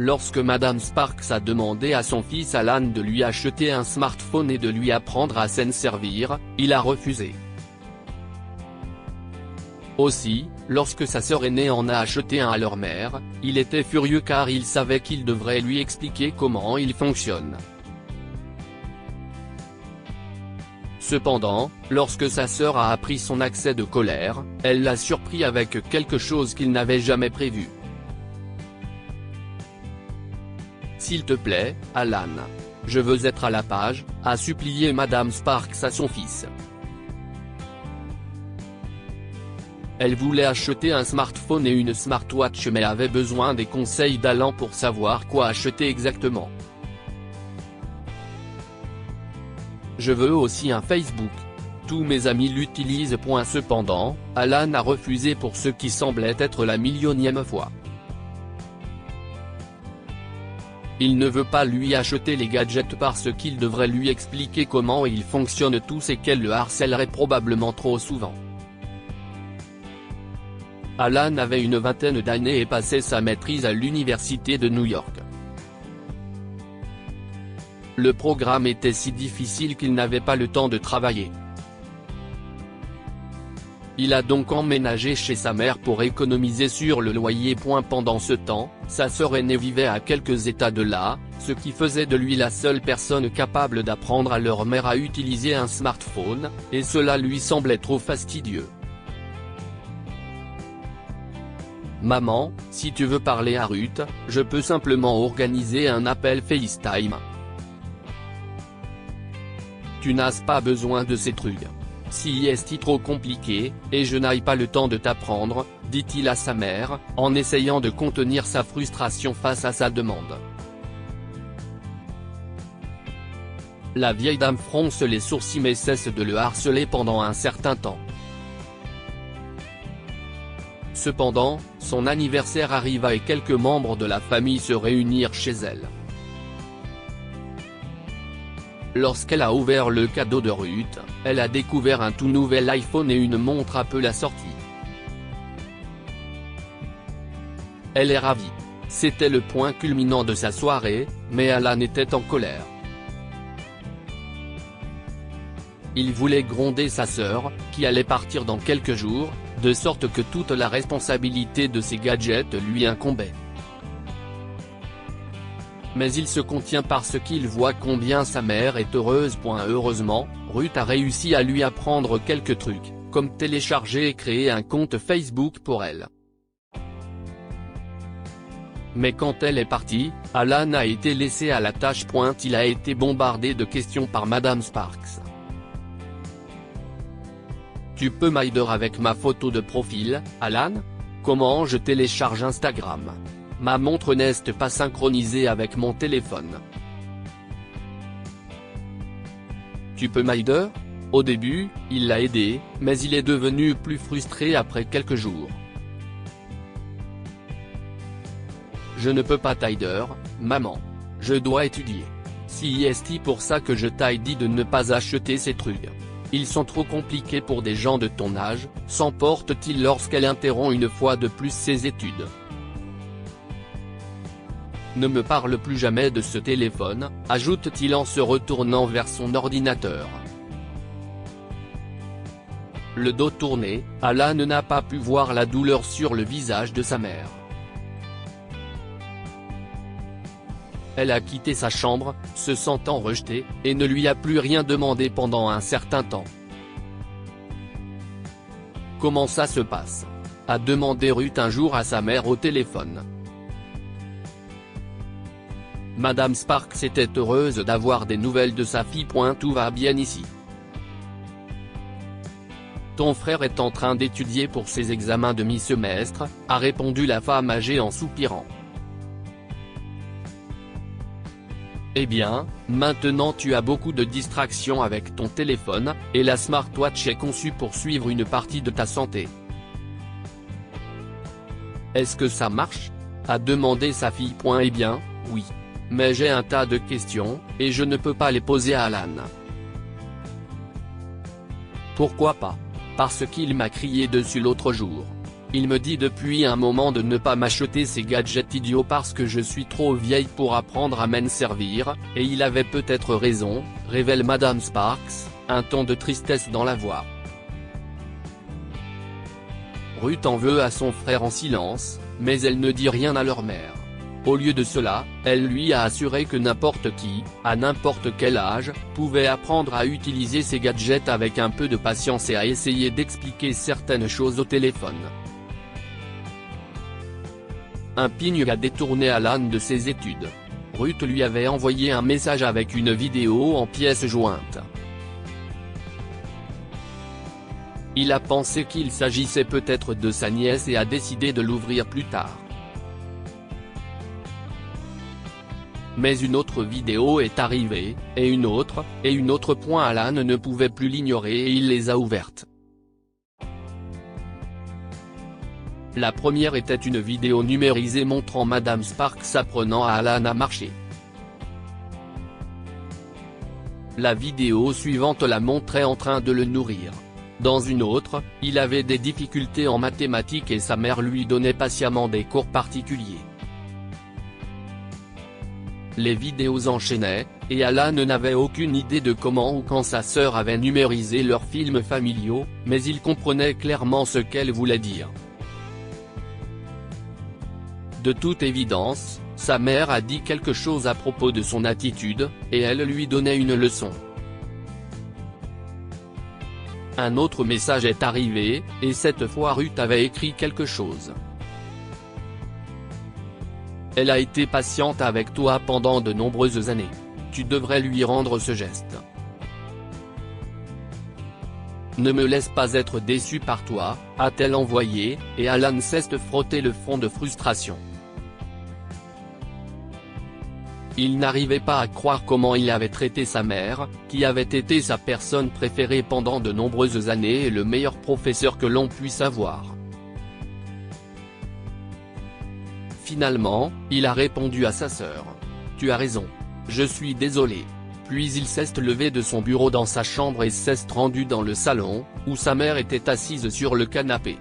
Lorsque Madame Sparks a demandé à son fils Alan de lui acheter un smartphone et de lui apprendre à s'en servir, il a refusé. Aussi, lorsque sa sœur aînée en a acheté un à leur mère, il était furieux car il savait qu'il devrait lui expliquer comment il fonctionne. Cependant, lorsque sa sœur a appris son accès de colère, elle l'a surpris avec quelque chose qu'il n'avait jamais prévu. « S'il te plaît, Alan. Je veux être à la page », a supplié Madame Sparks à son fils. Elle voulait acheter un smartphone et une smartwatch mais avait besoin des conseils d'Alan pour savoir quoi acheter exactement. Je veux aussi un Facebook. Tous mes amis l'utilisent. Cependant, Alan a refusé pour ce qui semblait être la millionième fois. Il ne veut pas lui acheter les gadgets parce qu'il devrait lui expliquer comment ils fonctionnent tous et qu'elle le harcèlerait probablement trop souvent. Alan avait une vingtaine d'années et passait sa maîtrise à l'université de New York. Le programme était si difficile qu'il n'avait pas le temps de travailler. Il a donc emménagé chez sa mère pour économiser sur le loyer. Pendant ce temps, sa sœur aînée vivait à quelques états de là, ce qui faisait de lui la seule personne capable d'apprendre à leur mère à utiliser un smartphone, et cela lui semblait trop fastidieux. « Maman, si tu veux parler à Ruth, je peux simplement organiser un appel FaceTime. Tu n'as pas besoin de ces trucs. Si est trop compliqué, et je n'ai pas le temps de t'apprendre, » dit-il à sa mère, en essayant de contenir sa frustration face à sa demande. La vieille dame fronce les sourcils mais cesse de le harceler pendant un certain temps. Cependant, son anniversaire arriva et quelques membres de la famille se réunirent chez elle. Lorsqu'elle a ouvert le cadeau de Ruth, elle a découvert un tout nouvel iPhone et une montre Apple assortie. Elle est ravie. C'était le point culminant de sa soirée, mais Alan était en colère. Il voulait gronder sa sœur, qui allait partir dans quelques jours, de sorte que toute la responsabilité de ses gadgets lui incombait. Mais il se contient parce qu'il voit combien sa mère est heureuse. Heureusement, Ruth a réussi à lui apprendre quelques trucs, comme télécharger et créer un compte Facebook pour elle. Mais quand elle est partie, Alan a été laissé à la tâche. Il a été bombardé de questions par Madame Sparks. Tu peux m'aider avec ma photo de profil, Alan? Comment je télécharge Instagram? Ma montre n'est pas synchronisée avec mon téléphone. Tu peux m'aider? Au début, il l'a aidé, mais il est devenu plus frustré après quelques jours. Je ne peux pas t'aider, maman. Je dois étudier. Si est pour ça que je t'ai dit de ne pas acheter ces trucs. Ils sont trop compliqués pour des gens de ton âge, s'emporte-t-il lorsqu'elle interrompt une fois de plus ses études. Ne me parle plus jamais de ce téléphone, ajoute-t-il en se retournant vers son ordinateur. Le dos tourné, Alan n'a pas pu voir la douleur sur le visage de sa mère. Elle a quitté sa chambre, se sentant rejetée, et ne lui a plus rien demandé pendant un certain temps. Comment ça se passe? A demandé Ruth un jour à sa mère au téléphone. Madame Sparks était heureuse d'avoir des nouvelles de sa fille. Tout va bien ici. Ton frère est en train d'étudier pour ses examens de mi-semestre, a répondu la femme âgée en soupirant. Eh bien, maintenant tu as beaucoup de distractions avec ton téléphone, et la smartwatch est conçue pour suivre une partie de ta santé. Est-ce que ça marche? A demandé sa fille. Eh bien, oui. Mais j'ai un tas de questions, et je ne peux pas les poser à Alan. Pourquoi pas? Parce qu'il m'a crié dessus l'autre jour. Il me dit depuis un moment de ne pas m'acheter ces gadgets idiots parce que je suis trop vieille pour apprendre à m'en servir, et il avait peut-être raison, révèle Madame Sparks, un ton de tristesse dans la voix. Ruth en veut à son frère en silence, mais elle ne dit rien à leur mère. Au lieu de cela, elle lui a assuré que n'importe qui, à n'importe quel âge, pouvait apprendre à utiliser ces gadgets avec un peu de patience et à essayer d'expliquer certaines choses au téléphone. Un pigne a détourné Alan de ses études. Ruth lui avait envoyé un message avec une vidéo en pièces jointes. Il a pensé qu'il s'agissait peut-être de sa nièce et a décidé de l'ouvrir plus tard. Mais une autre vidéo est arrivée, et une autre. Alan ne pouvait plus l'ignorer et il les a ouvertes. La première était une vidéo numérisée montrant Madame Sparks apprenant à Alan à marcher. La vidéo suivante la montrait en train de le nourrir. Dans une autre, il avait des difficultés en mathématiques et sa mère lui donnait patiemment des cours particuliers. Les vidéos enchaînaient, et Alan n'avait aucune idée de comment ou quand sa sœur avait numérisé leurs films familiaux, mais il comprenait clairement ce qu'elle voulait dire. De toute évidence, sa mère a dit quelque chose à propos de son attitude, et elle lui donnait une leçon. Un autre message est arrivé, et cette fois Ruth avait écrit quelque chose. Elle a été patiente avec toi pendant de nombreuses années. Tu devrais lui rendre ce geste. Ne me laisse pas être déçu par toi, a-t-elle envoyé, et Alan cesse de frotter le front de frustration. Il n'arrivait pas à croire comment il avait traité sa mère, qui avait été sa personne préférée pendant de nombreuses années et le meilleur professeur que l'on puisse avoir. Finalement, il a répondu à sa sœur. « Tu as raison. Je suis désolé. » Puis il s'est levé de son bureau dans sa chambre et s'est rendu dans le salon, où sa mère était assise sur le canapé.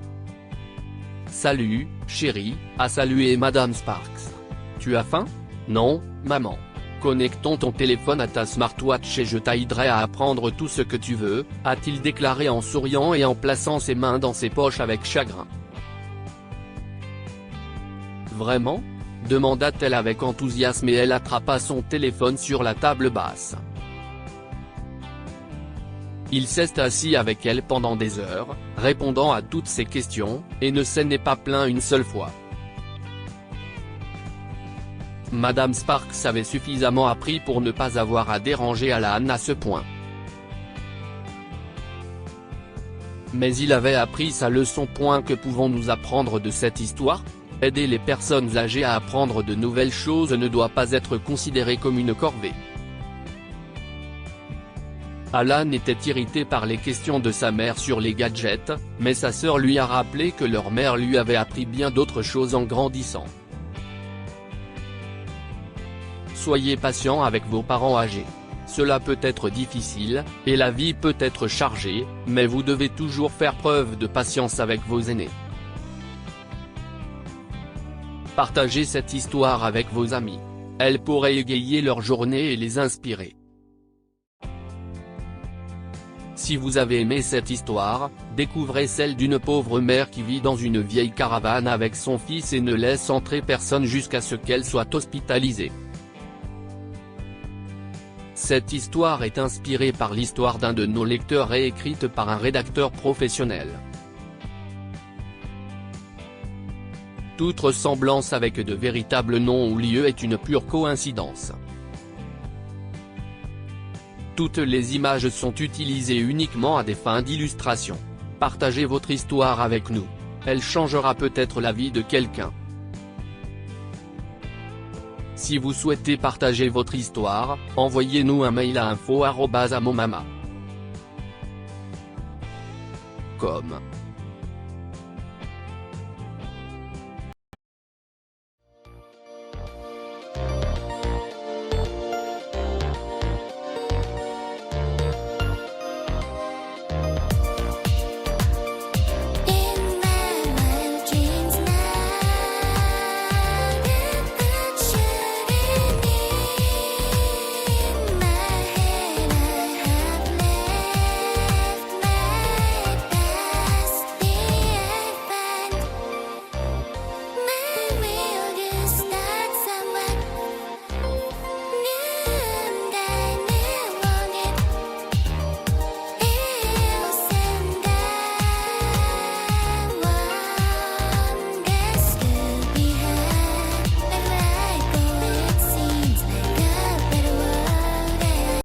« Salut, chérie », a salué Madame Sparks. « Tu as faim ? Non, maman. Connectons ton téléphone à ta smartwatch et je t'aiderai à apprendre tout ce que tu veux, a-t-il déclaré en souriant et en plaçant ses mains dans ses poches avec chagrin. Vraiment ? Demanda-t-elle avec enthousiasme et elle attrapa son téléphone sur la table basse. Il s'est assis avec elle pendant des heures, répondant à toutes ses questions, et ne s'en est pas plaint une seule fois. Madame Sparks avait suffisamment appris pour ne pas avoir à déranger Alan à ce point. Mais il avait appris sa leçon. Que pouvons-nous apprendre de cette histoire ? Aider les personnes âgées à apprendre de nouvelles choses ne doit pas être considéré comme une corvée. Alan était irrité par les questions de sa mère sur les gadgets, mais sa sœur lui a rappelé que leur mère lui avait appris bien d'autres choses en grandissant. Soyez patient avec vos parents âgés. Cela peut être difficile, et la vie peut être chargée, mais vous devez toujours faire preuve de patience avec vos aînés. Partagez cette histoire avec vos amis. Elle pourrait égayer leur journée et les inspirer. Si vous avez aimé cette histoire, découvrez celle d'une pauvre mère qui vit dans une vieille caravane avec son fils et ne laisse entrer personne jusqu'à ce qu'elle soit hospitalisée. Cette histoire est inspirée par l'histoire d'un de nos lecteurs et écrite par un rédacteur professionnel. Toute ressemblance avec de véritables noms ou lieux est une pure coïncidence. Toutes les images sont utilisées uniquement à des fins d'illustration. Partagez votre histoire avec nous. Elle changera peut-être la vie de quelqu'un. Si vous souhaitez partager votre histoire, envoyez-nous un mail à info@amomama.com.